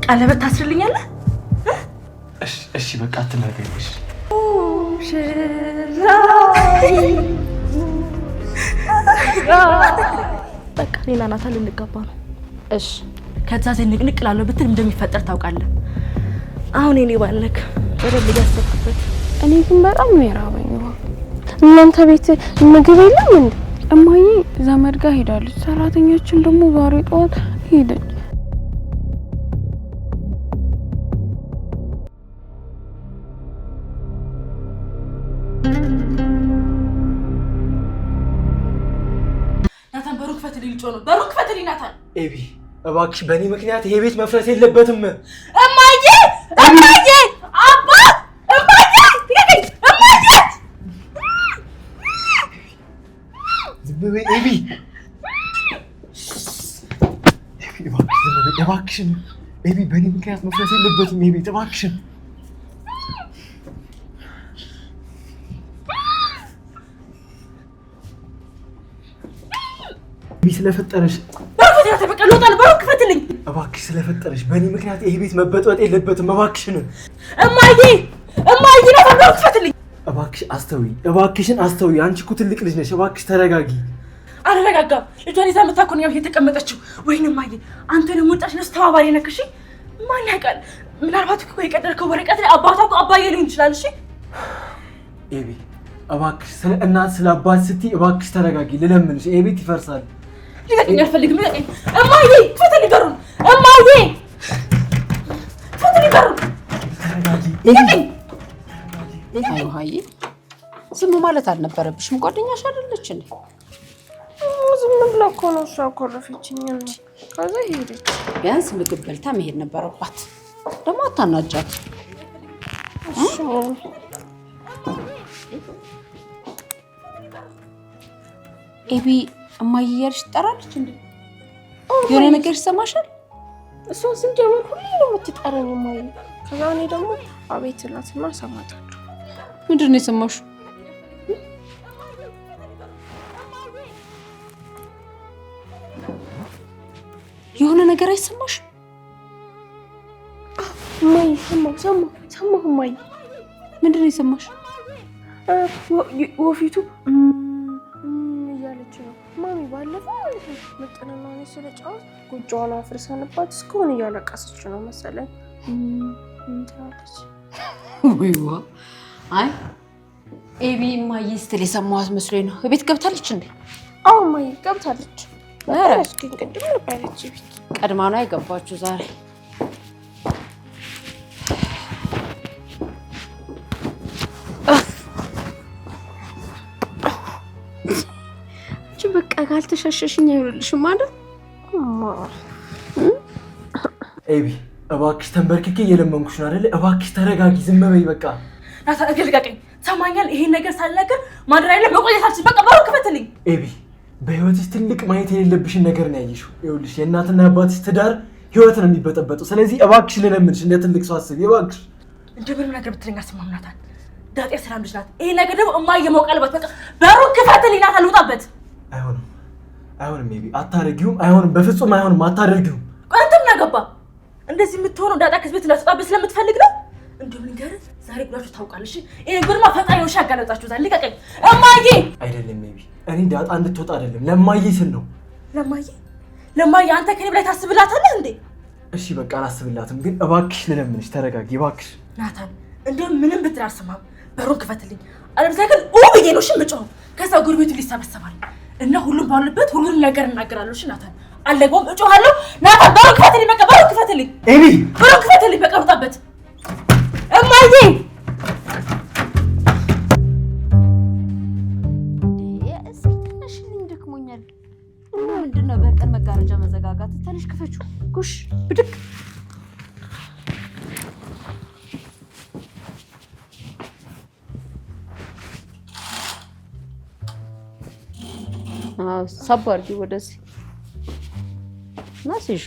ቀለበት ታስርልኛለህ? እሺ በቃ አትናገሪሽ። በቃ እኔና ናታን ልንጋባ ነው። እሺ ከዛ ንቅንቅ ላለው ብትል እንደሚፈጠር ታውቃለህ። አሁን እኔ ባልነክ በደንብ እያሰብኩበት። እኔ ግን በጣም ነው የራበኝ። እናንተ ቤት ምግብ የለም እንዴ? እማዬ ዘመድ ጋር ሄዳለች። ሰራተኛችን ደግሞ ዛሬ ጠዋት ሄደች። ናታን በሩክ ፈትልኝ ልጮ ነው። በሩክ ፈትልኝ ናታን። ኤቢ እባክሽ በእኔ ምክንያት ይሄ ቤት መፍረስ የለበትም። እማዬ እማዬ አባ እማዬ ልቀኝ እማዬ። ዝም በይ ኤቢ። እባክሽን ኤቢ በእኔ ምክንያት መፍረስ የለበትም ይሄ ቤት እባክሽን። ስለፈጠረሽ በሩክ ፈትልኝ እባክሽ። ስለፈጠረሽ በእኔ ምክንያት ይሄ ቤት መበጥበጥ የለበትም እባክሽን። እማዬ እማዬ ናታን በሩክ ፈትልኝ እባክሽ። እባክሽን አስተውይ። አንቺ እኮ ትልቅ ልጅ ነሽ። እባክሽ ተረጋጊ። አልረጋጋም። ልጇን ይዛ የምታኮን ያው የተቀመጠችው። ወይኔ እማዬ አንተ ደግሞ ወጣሽ ነስ ተባባሪ ነክ። እሺ ማን ያውቃል? ምናልባት እኮ የቀደርከው ወረቀት ላይ አባቷ እኮ አባዬ ሊሆን ይችላል። እሺ ኤቢ እባክሽ ስለ እናት ስለ አባት ስትይ እባክሽ ተረጋጊ። ልለምንሽ ይሄ ቤት ይፈርሳል። ልቀቀኝ፣ አልፈልግም። ልቀቀኝ እማዬ። ፍትልኝ በሩን እማዬ። ፍትልኝ በሩን። ተረጋጊ። ልቀቀኝ። አይሆይ ዝም ማለት አልነበረብሽም። ጓደኛሽ አይደለች እንዴ? ዝም ብላ እኮ ነው እሷ ኮረፈችኝ እንጂ ከዛ ሄደች። ቢያንስ ምግብ በልታ መሄድ ነበረባት። ደግሞ አታናጃት። ኤቢ እማዬ እያልሽ ትጠራለች እንዴ? የሆነ ነገር ይሰማሻል? እሷ ስንጀምር ሁሌ ነው የምትጠራኝ እማዬ። ከዛ እኔ ደግሞ አቤት እላትና እሰማታለሁ። ምንድን ነው የሰማሽው? የሆነ ነገር አይሰማሽም? እማዬ ሰማሁ እማዬ። ምንድን ነው የሰማሽ? ወፊቱ እያለች ነው ማሚ። ባለፈው ማለት ነው መጠነና እኔ ስለጫወት ጎጆዋን አፍርሰንባት እስካሁን እያለቀሰች ነው መሰለኝ። ትላለች። ወይዋ አይ ኤቢ እማዬ ስትል የሰማኋት መስሎኝ ነው። ቤት ገብታለች እንዴ? አዎ እማዬ ገብታለች። ግን ቅድም ነበረች ቤት። ቀድማ ነው የገባችው ዛሬ። በቃ ካልተሻሸሽኝ አይሆንልሽም አይደል? ኤቢ እባክሽ ተንበርክኬ እየለመንኩሽ ነው አይደል? እባክሽ ተረጋጊ። ዝም በይ በቃ። ናታን ልቀቀኝ። ሰማኛል። ይሄን ነገር ሳልነግር ማድራ ላይ መቆየት አልችልም። በቃ በሩክ ፈትልኝ። ኤቢ በህይወትሽ ትልቅ ማየት የሌለብሽን ነገር ነው ያየሽው። ይኸውልሽ የእናትና የአባትሽ ትዳር ህይወት ነው የሚበጠበጠው። ስለዚህ እባክሽ ልለምንሽ እንደ ትልቅ ሰው አስቢ እባክሽ። እንደምንም ነገር ብትለኝ አስማም ናታን። ዳጤ ሰላም ልጅ ናት። ይሄ ነገር ደግሞ እማዬ መውቀልበት። በቃ በሩክ ፈትልኝ ናታን። ልውጣበት። አይሆንም ኤቢ አታደርጊውም። አይሆንም፣ በፍጹም አይሆንም። አታደርጊውም። አንተ ምን አገባ? እንደዚህ የምትሆነው ዳጣ ከቤት እንዳትወጣበት ስለምትፈልግ ነው። እንደውም ልንገርህ ዛሬ ጉዳችሁ ታውቃለሽ። ይሄ ጉድማ ፈጣሪ ነው ያጋለጣችሁ። ዛሬ ልቀቀኝ እማዬ። አይደለም ኤቢ እኔ ዳጣ እንድትወጣ አይደለም ለማዬ ስል ነው። ለማዬ አንተ ከኔ በላይ ታስብላታለህ እንዴ? እሺ በቃ አላስብላትም፣ ግን እባክሽ ልለምንሽ ተረጋጊ እባክሽ። ናታን እንደውም ምንም ብትል አልሰማም። በሩን ክፈትልኝ። አለበለዚያ ግን ብዬ ነው የምጮኸው። ከዛ ጎረቤቱ ሊሰበሰባል እና ሁሉም ባሉበት ሁሉንም ነገር እናገራለሁ። እሺ ናታን አልለቀውም፣ እጮሃለሁ። ናታን በሩን ክፈትልኝ። በቃ በሩን ክፈትልኝ ኤቢ፣ በሩን ክፈትልኝ። በቃ ውጣበት እማዬ። ምንድነው በቀን መጋረጃ መዘጋጋት? ትንሽ ክፈቹ። ጉሽ ብድቅ። ሰባርጂ ወደዚህ ናሲሽ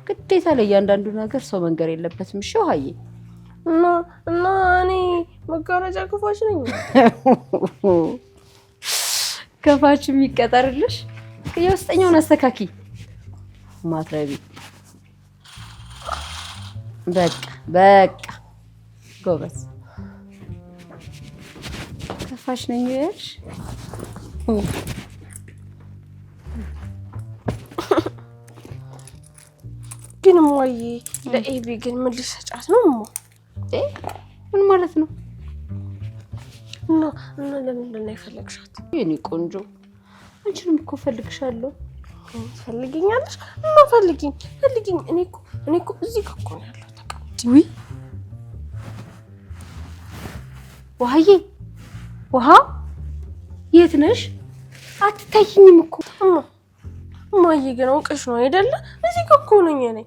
ግዴታ ለእያንዳንዱ ነገር ሰው መንገር የለበትም። እሺ ውሃዬ እና እኔ መጋረጃ ክፋች ነኝ። ከፋች የሚቀጠርልሽ የውስጠኛውን አስተካኪ። ማትረቢ በቃ ጎበዝ ከፋሽ ነኝ ያልሽ ግን እማዬ ለኤቢ ግን ምን ልሰጫት ነው እማ? ምን ማለት ነው? እና ለምንድን ነው የፈለግሻት? የኔ ቆንጆ አንቺንም እኮ ፈልግሻለሁ። ፈልጊኛለሽ? እና ፈልጊኝ። እኔ እኮ እዚህ ጋር እኮ ነው ያለው። ተቀመጪ። ውይ ውሃዬ፣ ውሃ የት ነሽ? አትታይኝም እኮ እማዬ። ግን አውቀሽ ነው አይደለ? እዚህ ጋር እኮ ነኝ እኔ።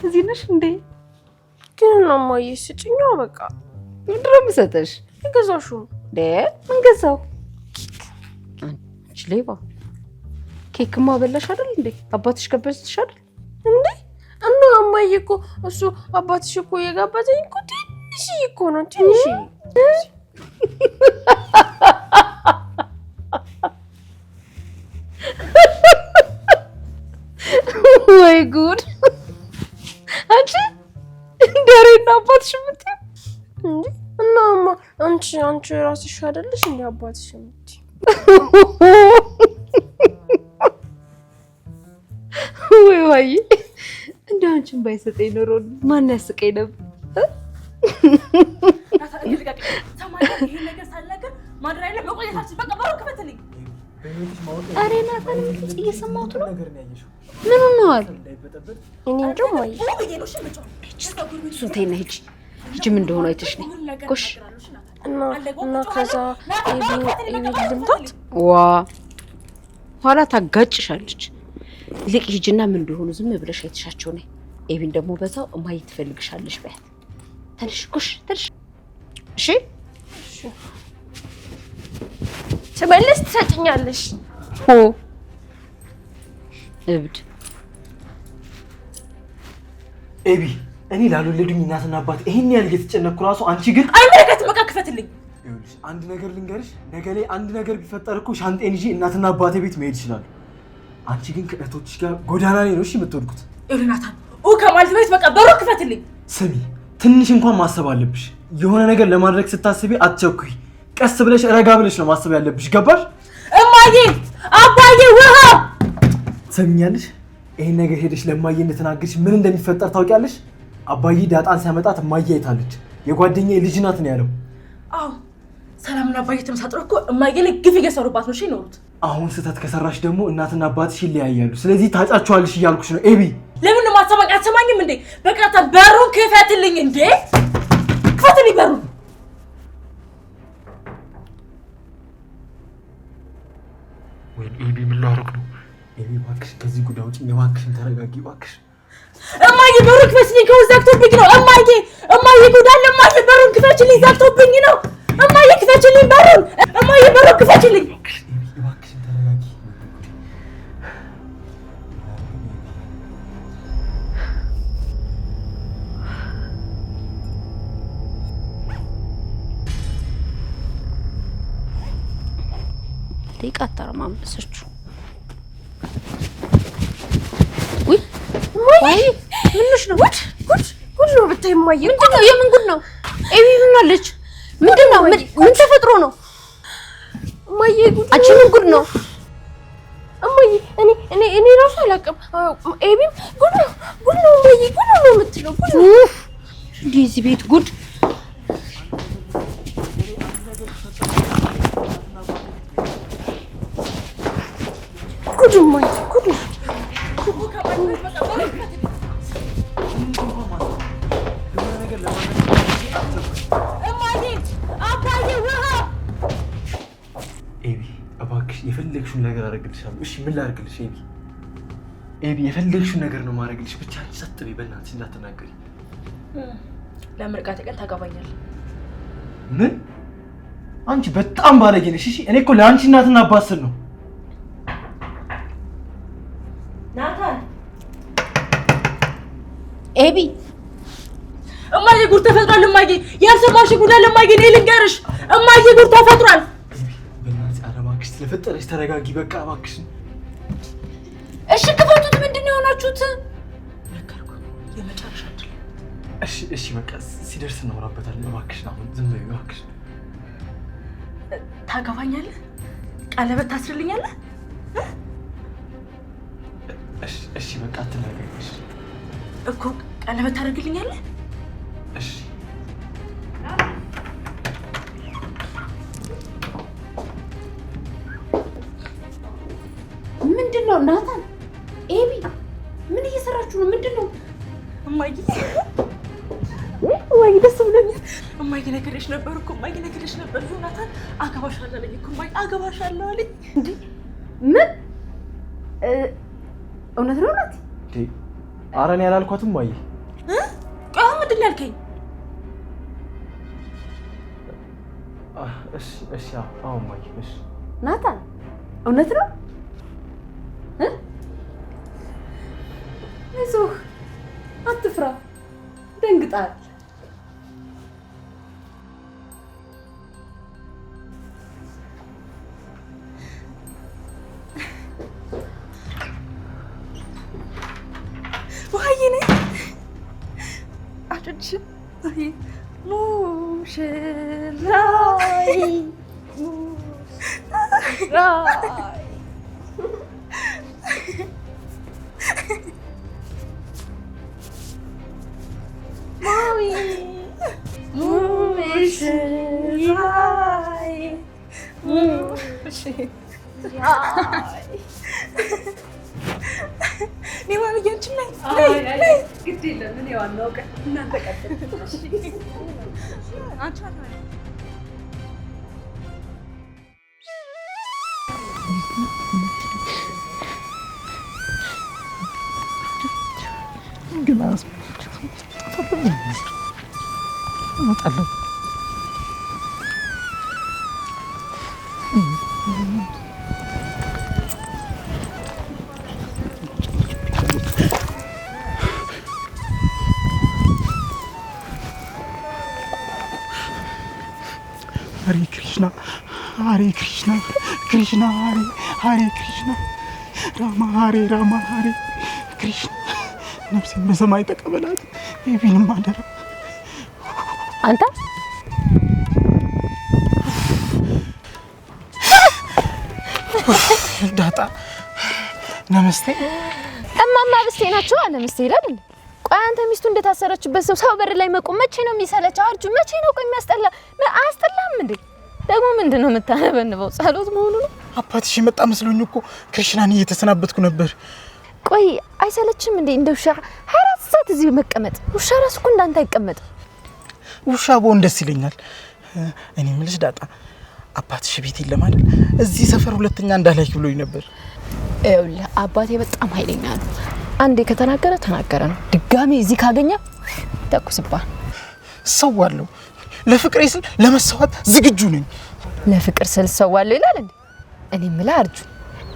እዚህ ነሽ እንዴ? ግን እማዬ ስጭኛ በቃ። ምንድን ነው የምሰጥሽ? የገዛሽው ምን ገዛው? አንቺ ሌባ! ኬክማ በላሽ አይደል እንዴ? አባትሽ ገበዝሽ አይደል እንዴ? እና እማዬ እኮ እሱ አባትሽ እኮ የጋበዘኝ እኮ ትንሽዬ እኮ ነው። ትንሽዬ ወይ ጉድ! አንቺ እንደሬና አባትሽ የምትይው እንዴ? እናማ አንቺ ራስሽ አይደለሽ እንዴ አባትሽ የምትይው? ወይ እንደ አንቺን ባይሰጠኝ ኖሮ ማን ያስቀኝ ነበር? ኧረ ናታን እየሰማሁት ነው። ምን ሆነዋል? እኔ እንደው ማይ እሱን ተይና ሂጂ። ምን እንደሆነ አይተሽ ነይ። ጎሽ እና ከዛ ኤቢ ልምታት ዋ ኋላ ታጋጭሻለች። ይልቅ ሂጂና ምን እንደሆኑ ዝም ብለሽ አይተሻቸው ነይ። ኤቢን ደግሞ በዛው እማዬ ትፈልግሻለሽ በያት። ተነሽ ጎሽ ተነሽ። እሺ ስመለስ ትሰጭኛለሽ። ሆ እብድ ኤቢ፣ እኔ ላልወለዱኝ እናትና አባት ይሄን ያህል እየተጨነኩ ራሱ አንቺ ግን አይመለከትም። በቃ ክፈትልኝ። ይኸውልሽ አንድ ነገር ልንገርሽ፣ ነገ ላይ አንድ ነገር ቢፈጠር እኮ ሻንጤን ይዤ እናትና አባቴ ቤት መሄድ ይችላሉ። አንቺ ግን ከእህቶችሽ ጋር ጎዳና ላይ ነው እሺ የምትወድቁት። ናታን ከማለት ቤት በቃ በሩ ክፈትልኝ። ስሚ፣ ትንሽ እንኳን ማሰብ አለብሽ። የሆነ ነገር ለማድረግ ስታስቢ አትቸኩይ። ቀስ ብለሽ ረጋ ብለሽ ነው ማሰብ ያለብሽ። ገባሽ? እማዬ፣ አባዬ፣ ውሃ ትሰሚኛለሽ? ይሄን ነገር ሄደሽ ለማዬ እንድትናገርሽ ምን እንደሚፈጠር ታውቂያለሽ? አባዬ ዳጣን ሲያመጣት እማዬ አይታለች። የጓደኛዬ ልጅ ናት ነው ያለው። አዎ ሰላምና አባዬ ተመሳጥረው እኮ እማዬ ላይ ግፍ እየሰሩባት ነው ይኖሩት። አሁን ስህተት ከሰራሽ ደግሞ እናትና አባትሽ ይለያያሉ። ስለዚህ ታጫቸዋለሽ እያልኩሽ ነው ኤቢ። ለምን ነው የማትሰማኝ? አትሰማኝም እንዴ? በቃ በሩን ክፈትልኝ እንዴ! ክፈትልኝ በሩን። ወይ ኤቢ ምን ላደርግ ነው? ኤቢ እባክሽ ከዚህ ጉዳይ ውጪ እባክሽን ተረጋጊ እባክሽ። እማዬ በሩን ክፈትልኝ፣ ከውስጥ ዘግቶብኝ ነው። እማዬ ጉዳለ። እማዬ በሩን ክፈትልኝ፣ ዘግቶብኝ ነው። እማዬ ክፈትልኝ በሩን። እማዬ በሩን ክፈትልኝ። እባክሽን ተረጋጊ። ሊቃጠር ማምሰቹ ወይ ምንሽ ነው? ጉድ ነው ብታይ እማዬ። ምንድን ነው? የምን ጉድ ነው? ኤቢ ምን አለች? ምንድን ነው? ምን ተፈጥሮ ነው? እማዬ ጉድ። አንቺ ምን ጉድ ነው? እማዬ እኔ ራሱ አላውቅም። ኤቢም ጉድ ነው እማዬ፣ ጉድ ነው የምትለው። ጉድ ነው እንዴ እዚህ ቤት ጉድ። ጉድ እማዬ፣ ጉድ ነው። ኤቢ እባክሽ የፈለግሽውን ነገር አደርግልሻለሁ። እሺ ምን ላድርግልሽ ኤቢ? ኤቢ የፈለግሽውን ነገር ነው ማድረግልሽ። ብቻ ሰጥ በይ በእናትሽ እንዳትናገሪ። ለምርቃት ቀን ታገባኛለህ። ምን? አንቺ በጣም ባለጌ ነሽ። እሺ እኔ እኮ ለአንቺ እናትና አባት ስል ነው። ናታን ኤቢ እማዬ ጉድ ተፈጥሯል። እማዬ ያልሰማሽ ጉድ አለ እማዬ። እኔ ልንገርሽ እማዬ ጉድ ተፈጥሯል። በእናትሽ ኧረ እባክሽ ስለፈጠረሽ ተረጋጊ። በቃ እባክሽ። እሺ ክፈቱት። ምንድነው የሆናችሁት? ነገርኩ የመጨረሻ አይደል? እሺ በቃ ሲደርስ እናወራበታለን። እባክሽ አሁን ዝም በይ እባክሽ። ታገባኛለህ? ቀለበት ታስርልኛለህ? እሺ በቃ አትናገሪ እኮ ቀለበት ታደርግልኛለህ? እሺ ምንድነው ናታን? ኤቢ ምን እየሰራችሁ ነው? ምንድነው? እማዬ ደስ ብሎኛል። እማዬ ነግሬሽ ነበር እኮ እማዬ ነግሬሽ ነበር። ዮናታን አገባሻለሁ አለኝ እኮ እማዬ አገባሻለሁ አለኝ። እንዴ ምን እውነት ነው ናት? ኧረ እኔ አላልኳትም እማዬ። ምንድን ነው ያልከኝ? እሺ አዎ እማዬ። እሺ ናታን እውነት ነው? አይዞህ አትፍራ፣ ደንግጣል። ወይኔ አጭጭ ሙሽራይ ማሚ ሙሽራይ እኔ ማሚዬ አንቺ ነይ ግድ የለም እኔ ዋናው ቀን እናንተ ቀጥል። አንቺ ግን Hare Krishna, Hare Krishna, Krishna Hare, Hare Krishna, Rama Hare, Rama Hare Krishna. ነፍሴን በሰማይ ተቀበላት። ኤቢንም አደራ። አንተ ዳጣ ነመስቴ። እማማ ብስቴ ናቸው አለ ምስቴ ይላል። ቆይ አንተ ሚስቱ እንደታሰረችበት ሰው በር ላይ መቆም መቼ ነው የሚሰለች? አርጁ መቼ ነው ቆይ የሚያስጠላ? አያስጠላም እንዴ? ደግሞ ምንድነው የምታነበንበው? ጸሎት መሆኑ ነው? አባትሽ የመጣ መስሎኝ እኮ ክርስቲያን እየተሰናበትኩ ነበር። ቆይ አይሰለችም እንዴ? እንደ ውሻ 24 ሰዓት እዚህ መቀመጥ? ውሻ ራሱ እኮ እንዳንተ አይቀመጥ። ውሻ በወንድ ደስ ይለኛል። እኔ ምልሽ ዳጣ አባትሽ ቤት የለም አይደል? እዚህ ሰፈር ሁለተኛ እንዳላይክ ብሎኝ ነበር። ይኸውልህ አባቴ በጣም ኃይለኛ ነው። አንዴ ከተናገረ ተናገረ ነው። ድጋሚ እዚህ ካገኘ ተኩስባል። ሰዋለሁ። ለፍቅሬ ስል ለመሰዋት ዝግጁ ነኝ። ለፍቅር ስል ሰዋለሁ ይላል እንዴ? እኔ ምላ አርጁ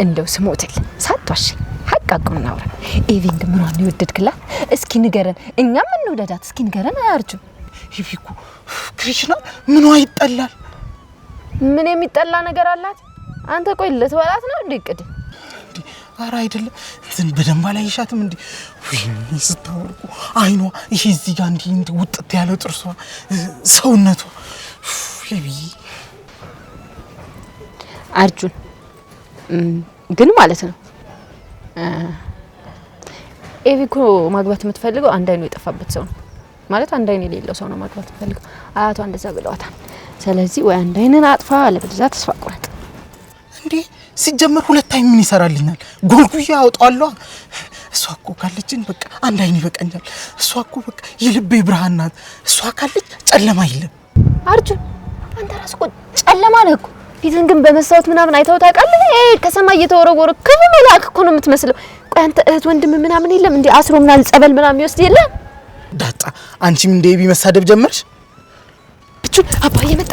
እንደው ስሞትል ሳትዋሽ ሐቃቁን እናውራ። ኤቪን ግን ምኗን ነው የወደድክላት? እስኪ ንገረን። እኛም እንውደዳት። እስኪ ንገረን። አርጁ ይፊኩ ክርስቲና ምኗ ይጠላል? ምን የሚጠላ ነገር አላት? አንተ ቆይ ልትበላት ነው እንዴ? ቅድ ኧረ አይደለም። እንትን በደንብ አላየሻትም እንዴ? ወይ ስታወርቁ አይኗ ይሄ እዚህ ጋር እንዴ ውጥት ያለው ጥርሷ ሰውነቷ ይቢ አርጁን ግን ማለት ነው ኤቪኮ ማግባት የምትፈልገው አንድ አይኑ የጠፋበት ሰው ነው ማለት አንድ አይን የሌለው ሰው ነው ማግባት የምትፈልገው። አያቷ እንደዛ ብለዋታል። ስለዚህ ወይ አንድ አይንን አጥፋ አለበለዚያ ተስፋ ቁረጥ። እንዴ ሲጀመር ሁለት አይን ምን ይሰራልኛል? ጎልጉዬ አውጣለሁ። እሷ እኮ ካለችን በቃ አንድ አይን ይበቃኛል። እሷ እኮ በቃ የልቤ ብርሃን ናት። እሷ ካለች ጨለማ የለም። አርጁን አንተ ራስህ እኮ ጨለማ ነህ እኮ። ፊትን ግን በመስታወት ምናምን አይተው ታውቃለህ? ከሰማይ እየተወረወረ ክፉ መልአክ እኮ ነው የምትመስለው። ቆይ አንተ እህት ወንድም ምናምን የለም እንዴ? አስሮ ምናምን ጸበል ምናምን ይወስድ የለም? ዳጣ አንቺም እንደ ኤቢ መሳደብ ጀመርሽ? ብቻ አባዬ መጣ።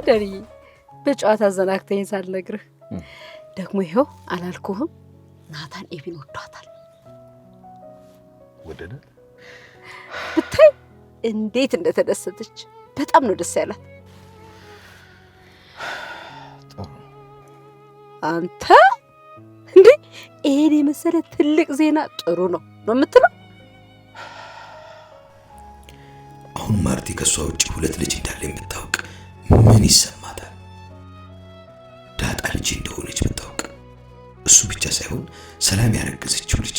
ደሪ በጨዋታ ዘናክተኝ ሳልነግርህ ደግሞ ይሄው አላልኩህም ናታን ኤቢን ወዷታል ወደደ ብታይ እንዴት እንደተደሰተች በጣም ነው ደስ ያላት አንተ እንዴ ይሄን የመሰለ ትልቅ ዜና ጥሩ ነው የምትለው አሁን ማርቲ ከሷ ውጪ ሁለት ልጅ እንዳለኝ ብታውቅ ምን ይሰማታል? ዳጣ ልጅ እንደሆነች ብታውቅ እሱ ብቻ ሳይሆን ሰላም ያረገዘችው ልጅ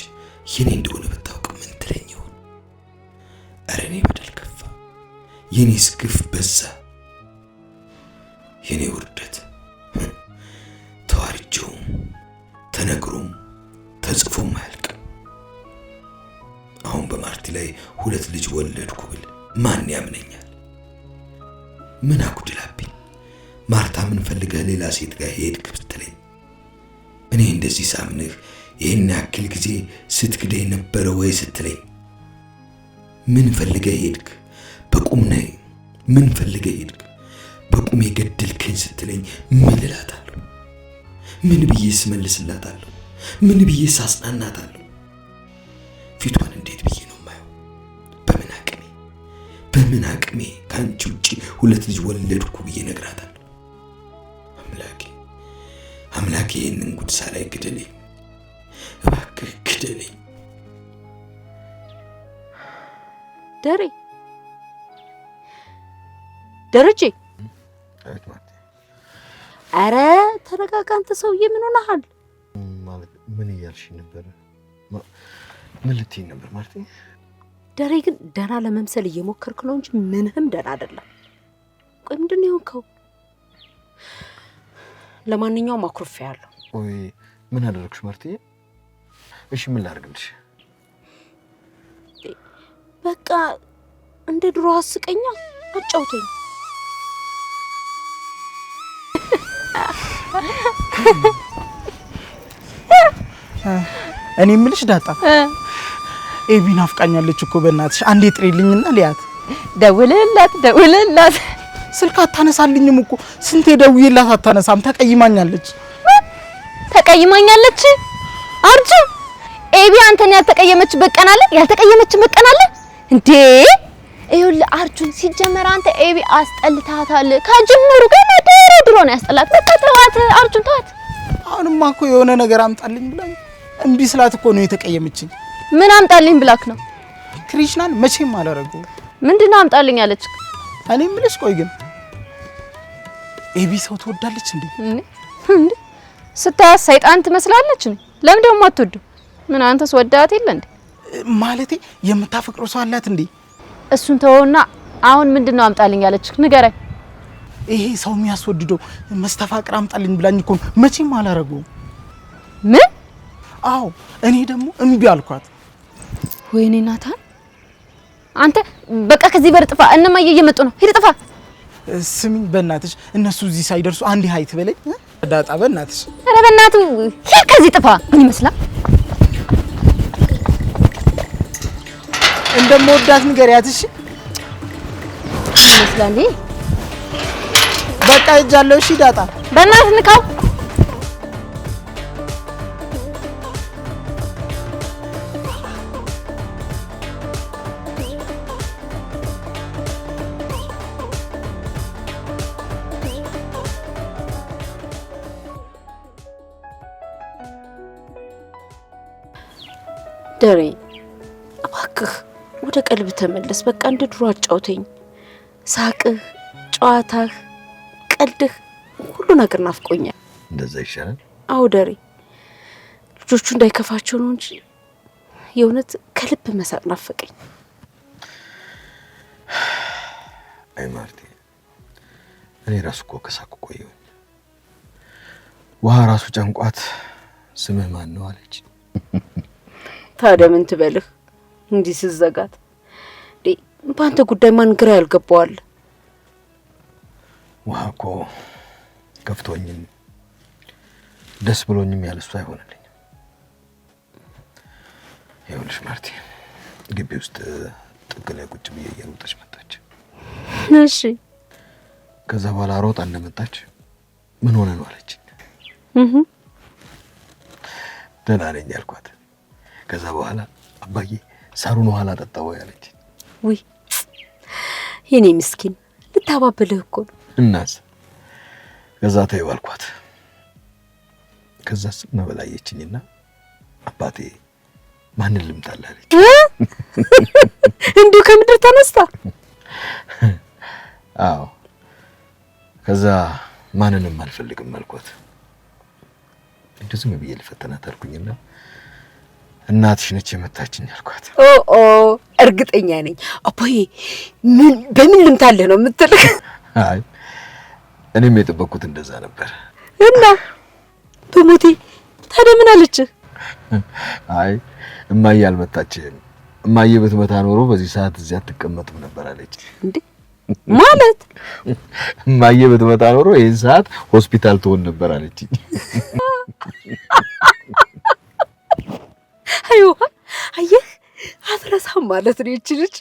የኔ እንደሆነ ብታውቅ ምን ትለኝ ይሆን? ኧረ እኔ በደል ከፋ፣ የኔስ ግፍ በዛ፣ የኔ ውርደት ተዋርጄውም ተነግሮም ተጽፎም አያልቅም። አሁን በማርቲ ላይ ሁለት ልጅ ወለድኩ ብል ማን ያምነኛል? ምን አጉድላብኝ? ማርታ ምን ፈልገህ ሌላ ሴት ጋር ሄድክ ብትለኝ እኔ እንደዚህ ሳምንህ ይህን ያክል ጊዜ ስትክደኝ ነበረ ወይ ስትለኝ ምን ፈልገህ ሄድክ? በቁም ነህ ምን ፈልገህ ሄድክ? በቁም የገደልከኝ ስትለኝ ምን እላታለሁ? ምን ብዬስ መልስላታለሁ? ምን ብዬስ አጽናናታለሁ? ፊቷን እንዴት ብዬ ነው ማየው? በምን አቅሜ ካንቺ ውጪ ሁለት ልጅ ወለድኩ ብዬ ነግራታለሁ? አምላኬ ይህንን ጉድ ሳላይ ግደለኝ፣ እባክህ ግደለኝ። ደረጀ አረ ተረጋጋ አንተ ሰውዬ ምን ሆነሃል? ማለት ምን እያልሽ ነበር? ምን ልትይ ነበር ማርቲ? ደሬ ግን ደህና ለመምሰል እየሞከርክ ነው እንጂ ምንህም ደህና አይደለም። ቆይ ምንድን ነው የሆንከው? ለማንኛውም አኩርፌያለሁ። ወይ ምን አደረግሽ ማርቲ? እሺ ምን ላድርግልሽ? በቃ እንደ ድሮ አስቀኛ አጫውተኝ። እኔ የምልሽ ዳጣ ኤቢ ናፍቃኛለች እኮ በእናትሽ አንዴ ጥሪልኝና ሊያት። ደውልላት ስልክ አታነሳልኝም እኮ ስንቴ ደውዬላት አታነሳም። ተቀይማኛለች አርጁ ኤቢ አንተን ያልተቀየመችበት ቀን አለ? ያልተቀየመችበት ቀን አለ እንዴ? ይኸውልህ አርጁን ሲጀመር አንተ ኤቢ አስጠልታታል። ከጅምሩ ገና ድሮ ነው ያስጠላት። በቃ ተዋት አርጁን ተዋት። አሁንማ እኮ የሆነ ነገር አምጣልኝ ብላ እምቢ ስላት እኮ ነው የተቀየመችኝ። ምን አምጣልኝ ብላክ ነው? ክሪሽናን መቼም አላረገው። ምንድነው አምጣልኝ አለች? እኔ የምልሽ ቆይ ግን ኤቢ ሰው ትወዳለች እንዴ? ስታያት ሰይጣን ትመስላለች እንዴ? ለምን ደግሞ አትወዱ? ምን አንተስ ወዳት የለ እንዴ? ማለቴ የምታፈቅረው ሰው አላት እንዴ? እሱን ተወውና አሁን ምንድነው አምጣልኝ አለች? ንገረኝ። ይሄ ሰው የሚያስወድደው መስተፋቅር አምጣልኝ ብላኝ እኮ መቼም አላረገው። ምን? አዎ እኔ ደግሞ እምቢ አልኳት። ወይኔ ናታን አንተ በቃ ከዚህ በር ጥፋ። እነማዬ እየመጡ ነው። ሂድ ጥፋ። ስሚኝ በእናትሽ እነሱ እዚህ ሳይደርሱ አንዴ ሀይ ትበለኝ ዳጣ በእናትሽ። ኧረ በእናቱ ሂድ ከዚህ ጥፋ። ምን ይመስላል? እንደምወዳት ንገሪያት እሺ። ምን ይመስላል? በቃ ሂጃለሁ እሺ ዳጣ በእናትህ ንካው። ደሬ እባክህ ወደ ቀልብ ተመለስ። በቃ እንደ ድሮ አጫውተኝ። ሳቅህ፣ ጨዋታህ፣ ቀልድህ ሁሉ ነገር ናፍቆኛል። እንደዛ ይሻላል። አዎ ደሬ ልጆቹ እንዳይከፋቸው ነው እንጂ የእውነት ከልብ መሳቅ ናፈቀኝ። አይ ማርቲ እኔ ራሱ እኮ ከሳቁ ቆየሁ። ውሃ ራሱ ጨንቋት ስምህ ማን ነው አለች። ታዲያ ምን ትበልህ እንዲህ ስዘጋት? በአንተ ጉዳይ ማን ግራ ያልገባዋል? ውሃ እኮ ከፍቶኝም ደስ ብሎኝም ያለሱ አይሆንልኝም። ይኸውልሽ ማርቲ ግቢ ውስጥ ጥግ ላይ ቁጭ ብዬ እየሮጠች መጣች። እሺ ከዛ በኋላ ሮጣ እንደመጣች ምን ሆነ ነው አለች። ደህና ነኝ አልኳት። ከዛ በኋላ አባዬ ሳሩን ውሃ ላጠጣው አለች። ውይ የኔ ምስኪን ልታባብልህ እኮ ነው። እናስ ከዛ ተይው አልኳት። ከዛ ስም በላየችኝና አባቴ ማንን ልምታለህ አለች። እንዲሁ ከምድር ተነስታ? አዎ። ከዛ ማንንም አልፈልግም አልኳት። እንደዚህ ዝም ብዬ ልፈተናት አልኩኝና እናትሽ ነች የመታችኝ አልኳት። ኦ እርግጠኛ ነኝ አባዬ ምን በምን ልምታለህ ነው የምትልህ? አይ እኔም የጠበቅኩት እንደዛ ነበር። እና በሞቴ ታዲያ ምን አለች? አይ እማዬ አልመታችህም፣ እማዬ ብትመታ ኖሮ በዚህ ሰዓት እዚያ አትቀመጥም ነበር አለች። እንዴ ማለት እማዬ ብትመታ ኖሮ ይሄን ሰዓት ሆስፒታል ትሆን ነበር አለችኝ። አይዋ አየህ አትረሳም ማለት ነው ይቺ ልጅ።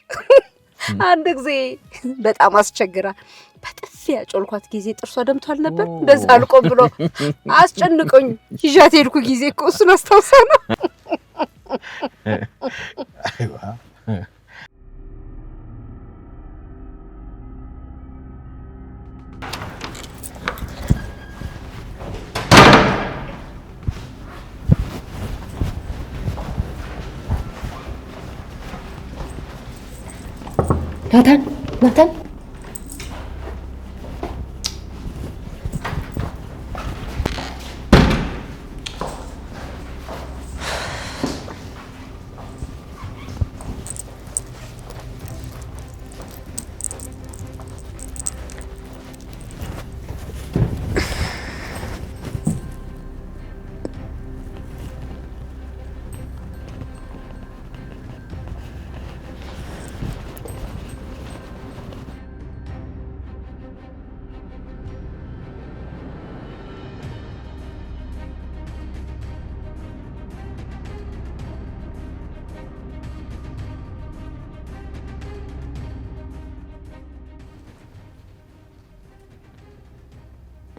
አንድ ጊዜ በጣም አስቸግራ በጥፊ ያጮልኳት ጊዜ ጥርሷ ደምቷል ነበር። እንደዛ አልቆም ብሎ አስጨንቆኝ ይዣት ሄድኩ ጊዜ እኮ እሱን አስታውሳ ነው። አይዋ ናታን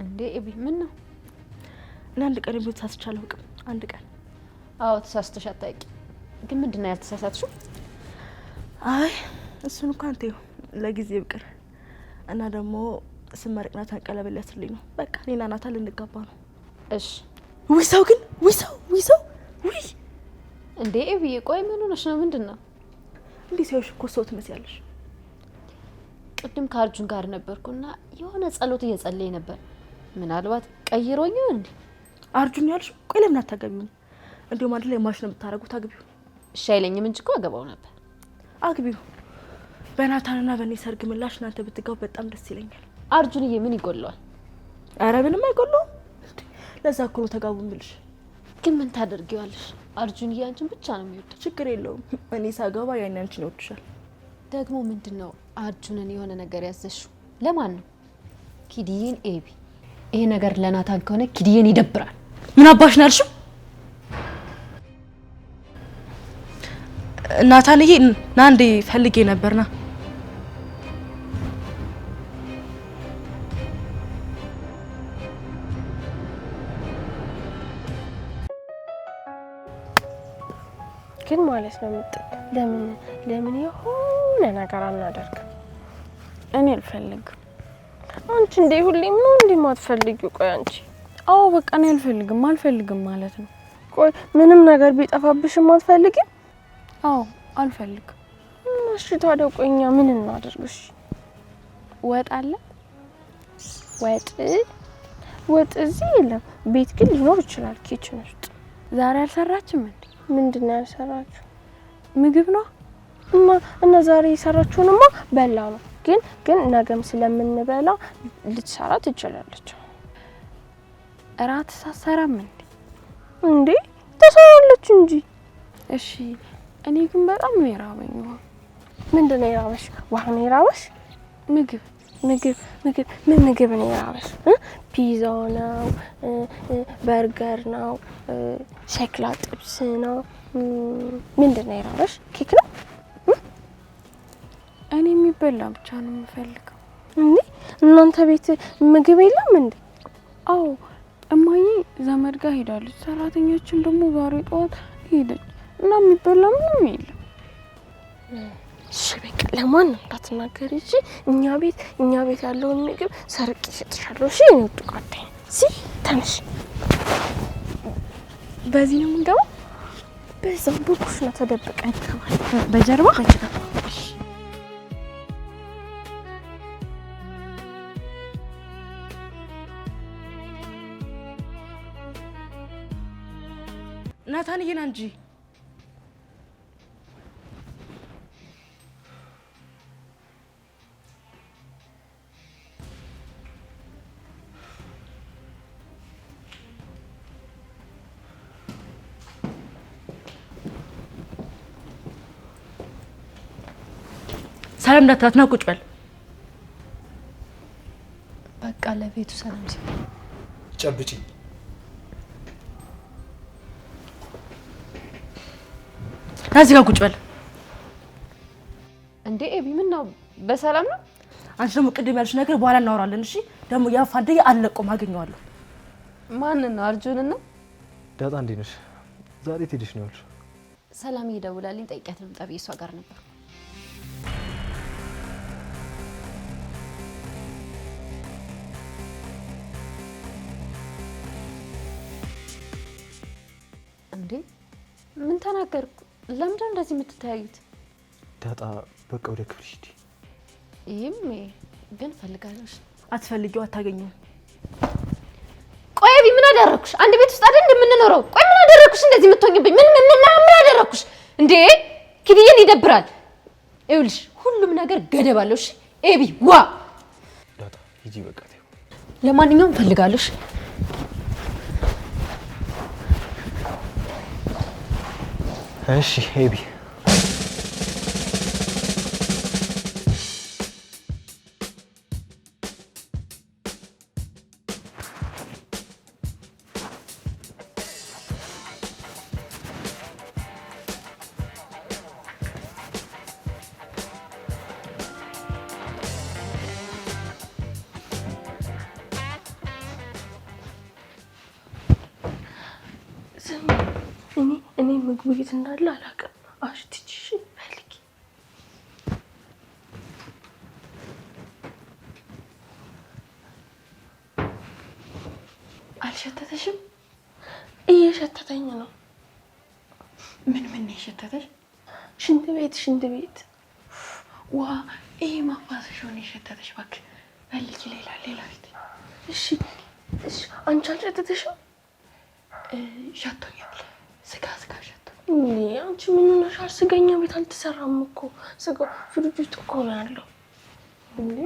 እንዴ ኤቢ ምን ነው? አንድ ቀን ቢሆን ተሳስቻለሁ። አንድ ቀን አዎ ተሳስተሽ አታውቂ። ግን ምንድነው ያልተሳሳትሽው? አይ እሱን እንኳን ተይው ለጊዜው ይቅር። እና ደግሞ ስመርቅ ናታን ቀለበት ሊያስርልኝ ነው። በቃ እኔና ናታን ልንጋባ ነው። እሺ ውይ ሰው ግን ውይ ሰው እንዴ ኤቢ ቆይ ምን ሆነሽ ነው? ምንድነው? እንዴ ሰውሽ እኮ ሰው ትመስያለሽ። ቅድም ከአርጁን ጋር ነበርኩና የሆነ ጸሎት እየጸለየ ነበር። ምናልባት ቀይሮኝ እንዴ? አርጁን ያልሽ ቆይ ለምን አታገቢው? እንዴ ማለት ላይ ማሽ ነው የምታረጉት? አግቢው። እሺ አይለኝም እንጂ እኮ አገባው ነበር። አግቢው። በናታንና በኔ ሰርግ ምላሽ እናንተ ብትጋቡ በጣም ደስ ይለኛል። አርጁንዬ ምን ይጎለዋል? አረ ምንም አይጎለውም። ለዛ እኮ ነው ተጋቡ የምልሽ። ግን ምን ታደርጊዋለሽ? አርጁንዬ አንቺን ብቻ ነው የሚወደው። ችግር የለውም። እኔ ሳገባ ያን አንቺን ይወድሻል። ደግሞ ምንድነው አርጁንን የሆነ ነገር ያዘሽው? ለማን ነው? ኪዲዬን ኤቢ። ይሄ ነገር ለናታን ከሆነ ኪዲዬን ይደብራል። ምን አባሽ ነው ያልሽው? ናታንዬ ና እንዴ ፈልጌ ነበርና ግን ማለት ነው ለምን የሆነ ነገር አናደርግም? እኔ አልፈልግም። አንቺ እንዴ ሁሌም ነው እንዴ ማትፈልጊው? ቆይ አንቺ አዎ በቃ እኔ አልፈልግም ማለት ነው። ቆይ ምንም ነገር ቢጠፋብሽም አትፈልጊም? አዎ አልፈልግም። እሺ ታዲያ ቆይ እኛ ምን እናደርግሽ? ወጥ አለ? ወጥ እዚህ የለም። ቤት ግን ሊኖር ይችላል ኪችን ውስጥ። ዛሬ አልሰራችም እንዴ? ምንድነው ያልሰራችሁ? ምግብ ነው እና ዛሬ የሰራችውንማ በላ ነው። ግን ነገም ስለምንበላ ልትሰራ ትችላለች። እራት ሳሰራም እንዴ ተሰራለች እንጂ። እሺ እኔ ግን በጣም ነው የራበኝ። ምንድነው የራበሽ? ውሃ ነው የራበሽ? ምግብ ምን ምግብ ነው የራበሽ? ፒዛ ነው? በርገር ነው? ሸክላ ጥብስ ነው? ምንድነው የራበሽ? ኬክ ነው? እኔ የሚበላ ብቻ ነው የምፈልገው። እንዴ እናንተ ቤት ምግብ የለም እንዴ? አዎ እማዬ ዘመድ ጋር ሄዳለች። ሰራተኛችን ደግሞ ዛሬ ጠዋት ሄደች እና የሚበላ ምንም የለም። እሺ በቃ ለማን እንዳትናገሪ እሺ። እኛ ቤት ያለውን ምግብ ሰርቄ እሰጥሻለሁ እሺ። እኔ ወጥቃለሁ። ተነሽ። በዚህ ነው የምንገባው? በዛው በኩሽና ተደብቀን እንገባለን። በጀርባ ናታንዬ ና እንጂ። ሰላም እንዳትላት ነው። ቁጭ በል በቃ ለቤቱ ሰላም ሲሆን ጨብጪ። እዚህ ጋር ቁጭ በል። እንዴ ኤቢ ምን ነው በሰላም ነው? አንቺ ደግሞ ቅድም ያልሽ ነገር በኋላ እናወራለን እሺ። ደግሞ ያ ፋንድዬ አለቆም አገኘዋለሁ። ማንን ነው? አርጁንን ነው? ዳጣ እንዴት ነሽ? ዛሬ ትሄድሽ ነው ያልሽ? ሰላም እየደውላልኝ ጠይቂያት ልምጣ ብዬ እሷ ጋር ነበር። እንዴ ምን ተናገርኩ? ለምንድን እንደዚህ የምትተያዩት? ዳጣ በቃ ወደ ክፍልሽ ሂጂ። ይሄም ግን ፈልጋለሽ። አትፈልጊው፣ አታገኘው። ቆይ ኤቢ ምን አደረኩሽ? አንድ ቤት ውስጥ አይደል እንደምንኖረው? ቆይ ምን አደረኩሽ እንደዚህ የምትሆኝብኝ? ምን አደረኩሽ እንዴ? ኪድዬን ይደብራል። ይኸውልሽ ሁሉም ነገር ገደብ አለው እሺ ኤቢ። ዋ ዳጣ ሂጂ በቃ ተይው። ለማንኛውም ፈልጋለሽ። እሺ ኤቢ እኔ ምግቡ የት እንዳለ አላውቅም። አሽትቺ ፈልጊ። አልሸተተሽም? እየሸተተኝ ነው። ምን የሸተተሽ? ሽንት ቤት። ዋ ይሄ ማፋሰሽ ሆነ የሸተተሽ። እባክሽ ፈልጊ ሌላ ቤት። እሺ አንቺ አልሸተተሽም? ሸቶኛል። ስጋ ሸቶኛል። አንቺ ምን ሆነሻል? ስጋኛ ቤት አልተሰራም እኮ ስጋው ፍሪጅ ውስጥ እኮ ነው ያለው። እንዴ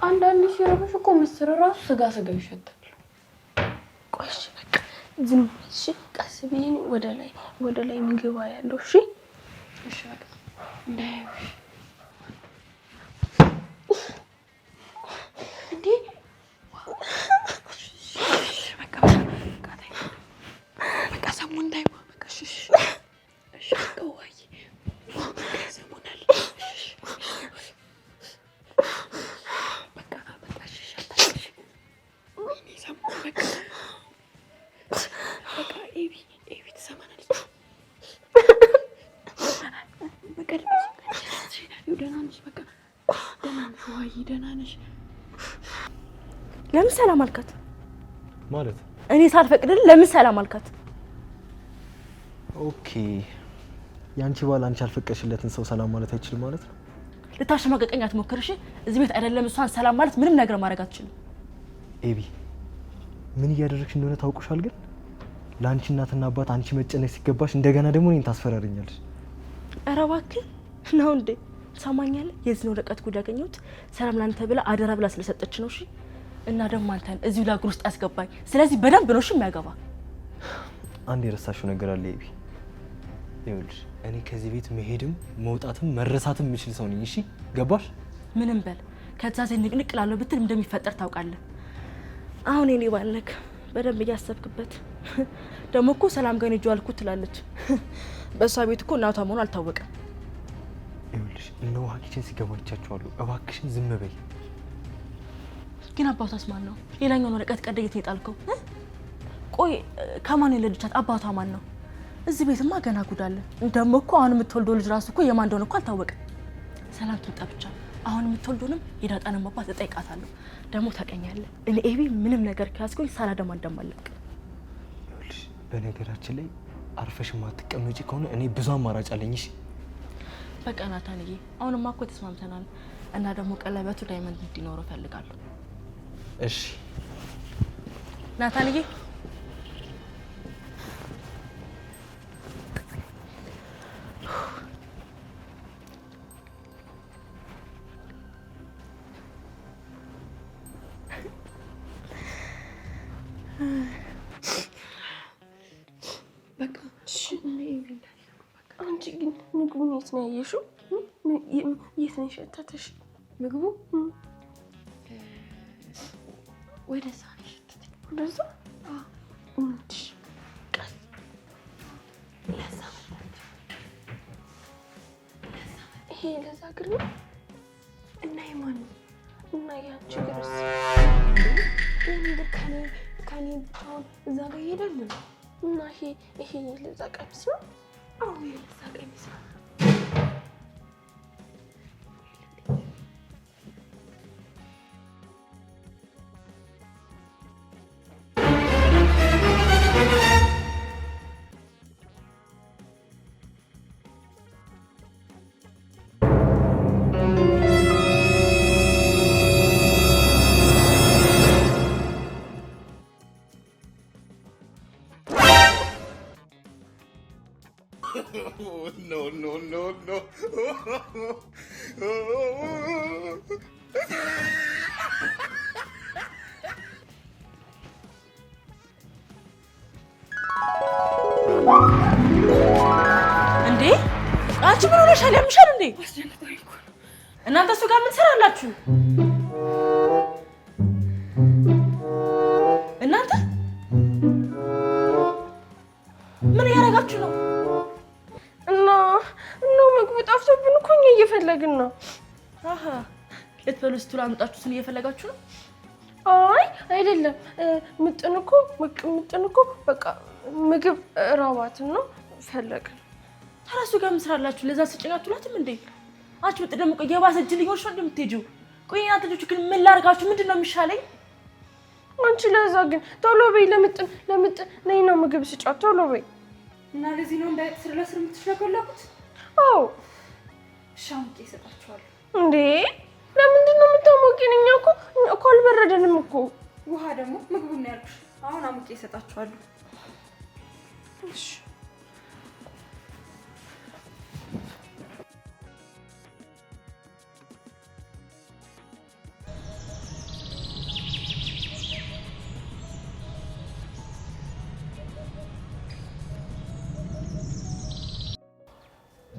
አንዳንድ ሲረብሽ እኮ ምስር ራሱ ስጋ ይሸታል። ቆይ እሺ በቃ ዝም እሺ። ቀስ ብዬ ወደ ላይ ምግብ ያለው እሺ በቃ እንዳይሽ እንዴ ለምን ሰላም አልካት? ማለት እኔ ሳልፈቅድልህ ለምን ሰላም አልካት? ኦኬ ያንቺ ባል አንቺ አልፈቀድሽለትን ሰው ሰላም ማለት አይችልም ማለት ነው? ልታሸማቀቀኝ አትሞክር እሺ። እዚህ ቤት አይደለም እሷን ሰላም ማለት ምንም ነገር ማድረግ አትችልም። ኤቢ ምን እያደረግሽ እንደሆነ ታውቁሻል። ግን ለአንቺ እናትና አባት አንቺ መጨነቅ ሲገባሽ እንደገና ደግሞ እኔን ታስፈራሪኛለሽ። ኧረ እባክህ ነው እንዴ? ሰማኛለህ? የዚህ ወረቀት ጉድ ያገኘሁት ሰላም ላንተ ብላ አደራ ብላ ስለሰጠች ነው እሺ። እና ደግሞ አንተን እዚሁ ላግር ውስጥ ያስገባኝ። ስለዚህ በደንብ ነው እሺ የሚያገባ። አንድ የረሳሽው ነገር አለ ኤቢ። ይኸውልሽ እኔ ከዚህ ቤት መሄድም መውጣትም መረሳትም የምችል ሰው ነኝ። እሺ ገባሽ? ምንም በል ከዛዜ ንቅንቅ ላለው ብትል እንደሚፈጠር ታውቃለህ። አሁን እኔ ባልነክ በደንብ እያሰብክበት ደግሞ እኮ ሰላም ጋር ነው ጃልኩ ትላለች። በሷ ቤት እኮ እናቷ መሆኑ አልታወቀም። ይኸውልሽ እነ ውሃ ኪችን ሲገባ ይቻችኋለሁ። እባክሽን ዝም በይ። ግን አባቷስ ማን ነው? ሌላኛውን ወረቀት ቀደየት የጣልከው? ቆይ ከማን የወለደቻት? አባቷ ማን ነው? እዚህ ቤትማ ገና ጉዳለ። እንደሞ እኮ አሁን የምትወልደው ልጅ ራሱ እኮ የማን እንደሆነ እኮ አልታወቀም። ሰላም ትውጣ ብቻ። አሁን የምትወልደውንም የዳጣንም አባት እጠይቃታለሁ። ደግሞ ታውቀኛለህ፣ እኔ ኤቢ ምንም ነገር ከያዝኩኝ ሳላደማ እንደማለቅ። ይኸውልሽ በነገራችን ላይ አርፈሽ ማትቀመጪ ከሆነ እኔ ብዙ አማራጭ አለኝ። እሺ በቃ ናታንዬ፣ አሁንማ እኮ ተስማምተናል። እና ደግሞ ቀለበቱ ዳይመንድ እንዲኖረው ፈልጋለሁ። እሺ ናታንዬ በቃ እሺ ነው ይብላል። አንቺ ግን ምግቡን የት ነው ያየሽው? የት ነው የሸተተሽ? ምግቡ ወደዛ ነው የሸተተሽ። ወደዛ? አዎ። እንዴ ቀስ ለዛ ይሄ ለዛ ግር ነው እና የማን ነው? እና ያንቺ ግርስ እንዴ ከኔ ብቻውን እዛ ጋር ይሄዳል ነው? እና ይሄ ለዛ ቀሚስ ነው? አዎ ለዛ ቀሚስ ነው። No. እንዴ አንቺ ምን ሆነሻል? ያምሻል እንዴ? እናንተ እሱ ጋር ምን ትሰራላችሁ? እናንተ ምን እያደረጋችሁ ነው? እና ምግቡ ጠፍቶብን እኮ እኛ እየፈለግን ነው። አሃ ልትበሉ ስትሉ አመጣችሁትን እየፈለጋችሁ ነው? አይ አይደለም። ምጥን እኮ በቃ ምግብ ራባትን ነው ፈለግን። ታራሱ ጋር ምን ትሰራላችሁ? ለዛ ስጭናችሁላትም እንዴ? አንቺ ምጥን ደግሞ የባሰ ልጆች ነው እንደምትሄጂው። ቆይ እናንተ ልጆች ግን ምን ላርጋችሁ? ምንድነው የሚሻለኝ? አንቺ ለዛ ግን ቶሎ በይ። ለምጥን ነይ ነው ምግብ ስጫት ቶሎ በይ። እና ለዚህ ነው እንዳይጥ ስር ለስር የምትሽለከለኩት? አዎ ሻምቄ እሰጣችኋለሁ። እንዴ ለምንድን ነው የምታሞቂን? እኛ እኮ አልበረደንም እኮ። ውሃ ደግሞ ምግቡን ነው ያልኩሽ። አሁን አሙቄ እሰጣችኋለሁ። እሺ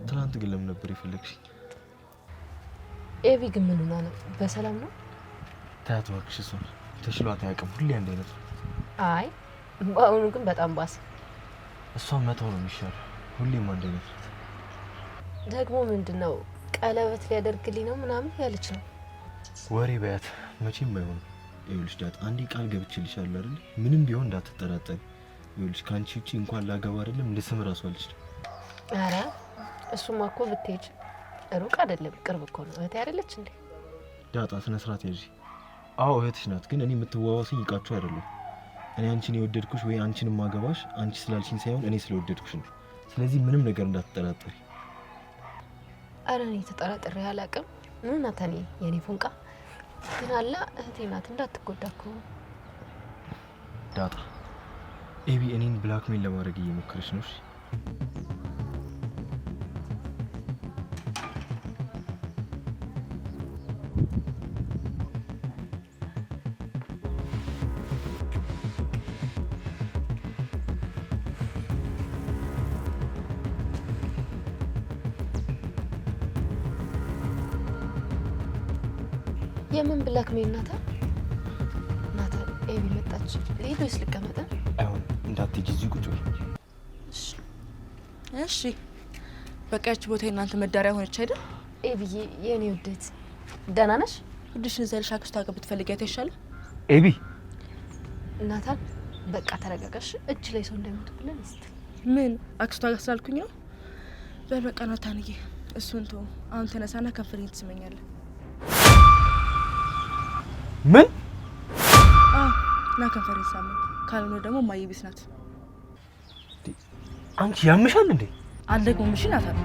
ትናንት ግን ለምን ነበር የፈለግሽኝ? ኤቢ ግን ምን ሆና ነው? በሰላም ነው? ታያት እባክሽ፣ እሷን ተሽሏት አያውቅም። ሁሌ አንድ አይነት ነው። አይ በአሁኑ ግን በጣም ባሰ። እሷን መተው ነው የሚሻለው። ሁሌም አንድ አይነት ነው። ደግሞ ምንድነው ቀለበት ሊያደርግልኝ ነው ምናምን ያለች ነው። ወሬ በያት፣ መቼም አይሆንም። ይኸውልሽ ዳት አንዴ ቃል ገብቼልሻለሁ አይደል? ምንም ቢሆን እንዳትጠራጠሪ። ይኸውልሽ ከአንቺ ውጪ እንኳን ላገባ አይደለም ልስም እራሱ አልችልም። ኧረ እሱማ እኮ ብትሄጂ ሩቅ አይደለም ቅርብ እኮ ነው። እህቴ አይደለች እንዴ? ዳጣ ስነ ስርዓት ያዢ። አዎ እህትሽ ናት፣ ግን እኔ የምትዋዋሰኝ ይቃችሁ አይደለም። እኔ አንቺን የወደድኩሽ ወይ አንቺን ማገባሽ አንቺ ስላልሽኝ ሳይሆን እኔ ስለወደድኩሽ ነው። ስለዚህ ምንም ነገር እንዳትጠራጠሪ። ኧረ እኔ ተጠራጥሬ አላውቅም። ምን ናት እኔ የኔ ፉንቃ ግን አላ እህቴ ናት፣ እንዳትጎዳ እኮ። ዳጣ ኤቢ እኔን ብላክሜል ለማድረግ እየሞከረች ነው። የምን ብላክሜል ናታ? ናታ ኤቢ መጣች። ልሂድ ወይስ ልቀመጥ? አይሆን እንዳትሄጂ፣ እዚህ ቁጭ በይ። እሺ በቃ ያቺ ቦታ የእናንተ መዳሪያ ሆነች አይደል? ኤቢዬ የኔ ውዴት ደህና ነሽ? ውድሽን ዘልሽ አክስቷ ጋር ብትፈልጊያት ይሻላል። ኤቢ ናታን በቃ ተረጋጋሽ። እጅ ላይ ሰው እንደምትብለን እስቲ ምን አክስቷ ጋር ስላልኩኝ ነው። በል በቃ ናታንዬ እሱን ተው። አሁን ተነሳና ከንፈሬን ትስመኛለህ። ምን? ና ከንፈሬን ሳመኝ። ካልሆነ ደግሞ ማየ ቤት ናት። አንቺ ያምሻል እንዴ? አልደግሞም። እሺ ናታን